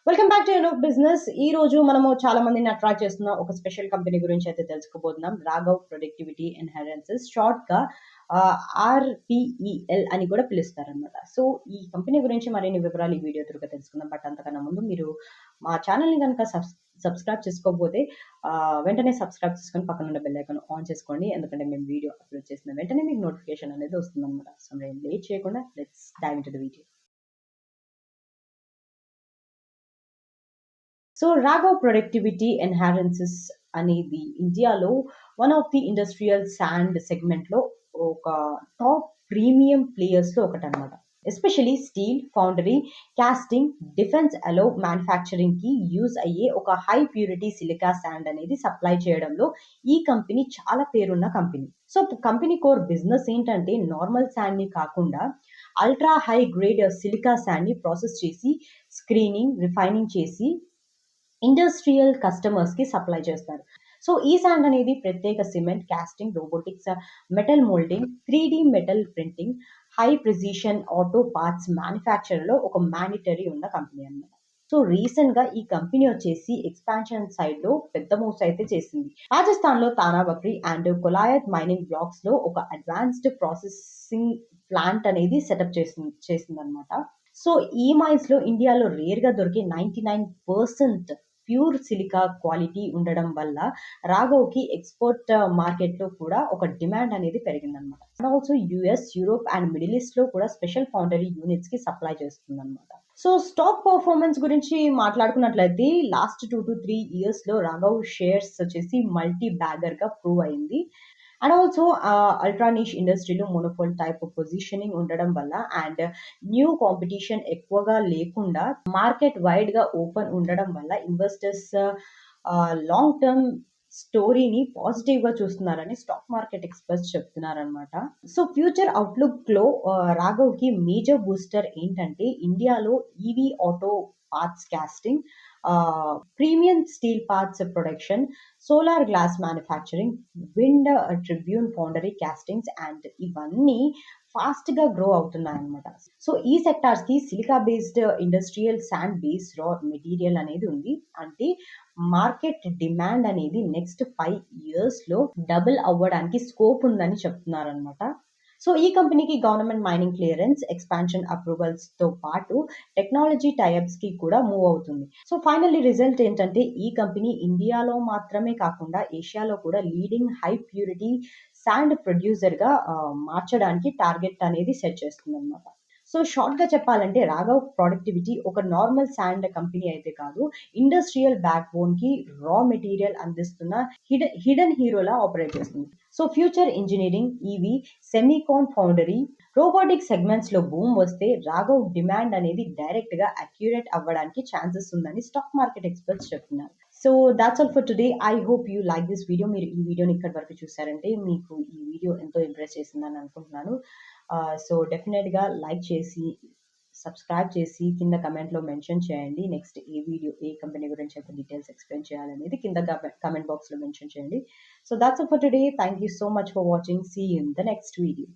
Welcome back to business. ఈ రోజు మనము చాలా మందిని అట్రాక్ట్ చేస్తున్న ఒక స్పెషల్ కంపెనీ గురించి అయితే తెలుసుకోబోతున్నాం. రాఘవ్ ప్రొడక్టివిటీ ఎన్హారెన్సెస్, షార్ట్ గా ఆర్పిఈఎల్ అని కూడా పిలుస్తారనమాట. సో ఈ కంపెనీ గురించి మరిన్ని వివరాలు ఈ వీడియో త్రూగా తెలుసుకుందాం. బట్ అంతకన్నా ముందు మీరు మా ఛానల్ని కనుక సబ్స్క్రైబ్ చేసుకోకపోతే వెంటనే సబ్స్క్రైబ్ చేసుకొని పక్కన ఉన్న బెల్ ఐకాన్ ఆన్ చేసుకోండి. ఎందుకంటే మేము వీడియో అప్లోడ్ చేసిన వెంటనే మీకు నోటిఫికేషన్ అనేది వస్తుంది అనమాట. సో మేము లేట్ చేయకుండా let's dive into the video. So Raghav productivity enhancers అనేది ఇండియాలో one of the industrial sand సెగ్మెంట్లో ఒక టాప్ ప్రీమియం ప్లేయర్స్లో ఒకటి అనమాట. Especially steel, foundry, casting, defence alloy మ్యానుఫ్యాక్చరింగ్కి యూజ్ అయ్యే ఒక హై ప్యూరిటీ సిలికా శాండ్ అనేది సప్లై చేయడంలో ఈ కంపెనీ చాలా పేరున్న company. So company core business ఏంటంటే నార్మల్ శాండ్ని కాకుండా అల్ట్రా హై గ్రేడ్ సిలికా శాండ్ని ప్రాసెస్ చేసి స్క్రీనింగ్, రిఫైనింగ్ చేసి ఇండస్ట్రియల్ కస్టమర్స్ కి సప్లై చేస్తారు. సో ఈ శాండ్ అనేది ప్రత్యేక cement, casting, robotics, metal moulding, 3D metal printing, high precision auto parts manufacture లో ఒక మ్యాండేటరీ ఉన్న కంపెనీ అన్నమాట. సో రీసెంట్ గా ఈ కంపెనీ వచ్చేసి ఎక్స్పాన్షన్ సైడ్ లో పెద్ద మూవ్స్ అయితే చేసింది. రాజస్థాన్ లో తానాబక్రి అండ్ కొలాయత్ మైనింగ్ బ్లాక్స్ లో ఒక అడ్వాన్స్డ్ ప్రాసెసింగ్ ప్లాంట్ అనేది సెటప్ చేసింది అనమాట. సో ఈ మైన్స్ లో ఇండియాలో రేర్ గా దొరికే 99% ప్యూర్ సిలికా క్వాలిటీ ఉండడం వల్ల రాఘవ్కి ఎక్స్పోర్ట్ మార్కెట్లో కూడా ఒక డిమాండ్ అనేది పెరిగిందనమాట. And also US, Europe and middle east లో కూడా స్పెషల్ ఫౌండరీ యూనిట్స్ కి సప్లై చేస్తుంది అనమాట. సో స్టాక్ పర్ఫార్మెన్స్ గురించి మాట్లాడుకున్నట్లయితే లాస్ట్ 2 to 3 years లో రాఘవ్ షేర్స్ వచ్చేసి మల్టీ బ్యాగర్ గా ప్రూవ్ అయింది. అండ్ ఆల్సో అల్ట్రా నిష్ ఇండస్ట్రీలో మోనోపోల్ టైప్ పొజిషనింగ్ ఉండడం వల్ల అండ్ న్యూ కాంపిటీషన్ ఎక్కువగా లేకుండా మార్కెట్ వైడ్ గా ఓపెన్ ఉండడం వల్ల ఇన్వెస్టర్స్ లాంగ్ టర్మ్ స్టోరీని పాజిటివ్ గా చూస్తున్నారని స్టాక్ మార్కెట్ ఎక్స్పర్ట్స్ చెప్తున్నారనమాట. సో ఫ్యూచర్ అవుట్లుక్ లో రాఘవ్ కి మేజర్ బూస్టర్ ఏంటంటే ఇండియాలో EV auto parts casting, premium steel parts production, solar glass manufacturing, wind Tribune foundry castings and ఇవన్నీ ఫాస్ట్ గా గ్రో అవుతున్నాయి అనమాట. సో ఈ సెక్టార్స్ కి silica based industrial sand base raw material అనేది ఉంది. అంటే మార్కెట్ డిమాండ్ అనేది నెక్స్ట్ 5 years లో డబుల్ అవ్వడానికి స్కోప్ ఉందని చెప్తున్నారు అనమాట. సో ఈ కంపెనీకి government mining clearance, expansion approvals తో పాటు టెక్నాలజీ టైప్స్ కి కూడా మూవ్ అవుతుంది. సో ఫైనల్లీ రిజల్ట్ ఏంటంటే ఈ కంపెనీ ఇండియాలో మాత్రమే కాకుండా ఏషియాలో కూడా leading high purity sand producer గా మార్చడానికి టార్గెట్ అనేది సెట్ చేస్తుంది అనమాట. సో షార్ట్ గా చెప్పాలంటే రాఘవ్ ప్రొడక్టివిటీ ఒక నార్మల్ శాండ్ కంపెనీ అయితే కాదు, ఇండస్ట్రియల్ బ్యాక్ బోన్ కి రా మెటీరియల్ అందిస్తున్న హిడెన్ హీరోలా ఆపరేట్ చేస్తుంది. So future engineering, EV, SEMICON foundry, robotic segments లో బూమ్ వస్తే రాఘవ్ డిమాండ్ అనేది డైరెక్ట్ గా అక్యురేట్ అవ్వడానికి ఛాన్సెస్ ఉందని స్టాక్ మార్కెట్ ఎక్స్పర్ట్స్ చెప్తున్నారు. So that's all for today. I hope you like this video. మీరు ఈ వీడియోని ఇక్కడి వరకు చూసారంటే మీకు ఈ వీడియో ఎంతో ఇంప్రెస్ చేసిందని అనుకుంటున్నాను. సో డెఫినెట్గా లైక్ చేసి సబ్స్క్రైబ్ చేసి కింద కమెంట్లో మెన్షన్ చేయండి. నెక్స్ట్ ఏ వీడియో ఏ కంపెనీ గురించి అయితే డీటెయిల్స్ ఎక్స్ప్లెయిన్ చేయాలనేది కింద కమెంట్ బాక్స్లో మెన్షన్ చేయండి. So that's all for today. Thank you so much for watching. See you in the next video.